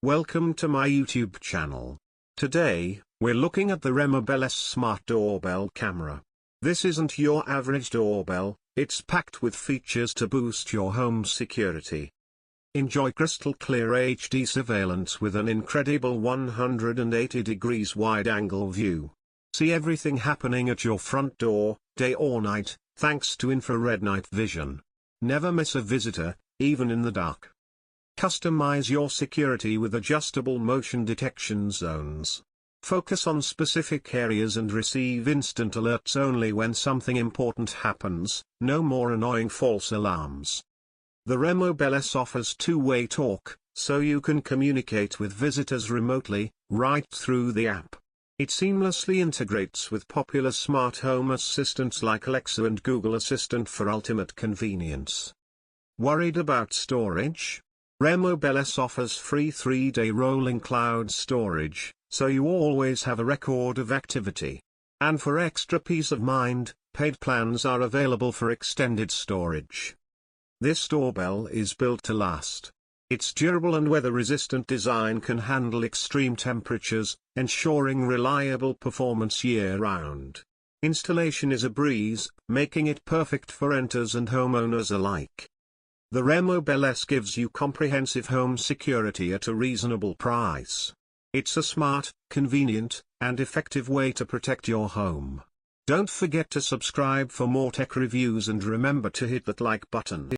Welcome to my YouTube channel. Today, we're looking at the RemoBell S Smart Doorbell camera. This isn't your average doorbell, it's packed with features to boost your home security. Enjoy crystal clear HD surveillance with an incredible 180 degrees wide-angle view. See everything happening at your front door, day or night, thanks to infrared night vision. Never miss a visitor, even in the dark. Customize your security with adjustable motion detection zones. Focus on specific areas and receive instant alerts only when something important happens, no more annoying false alarms. The RemoBell S offers two-way talk, so you can communicate with visitors remotely, right through the app. It seamlessly integrates with popular smart home assistants like Alexa and Google Assistant for ultimate convenience. Worried about storage? RemoBell S offers free 3-day rolling cloud storage, so you always have a record of activity. And for extra peace of mind, paid plans are available for extended storage. This doorbell is built to last. Its durable and weather-resistant design can handle extreme temperatures, ensuring reliable performance year-round. Installation is a breeze, making it perfect for renters and homeowners alike. The RemoBell S gives you comprehensive home security at a reasonable price. It's a smart, convenient, and effective way to protect your home. Don't forget to subscribe for more tech reviews and remember to hit that like button.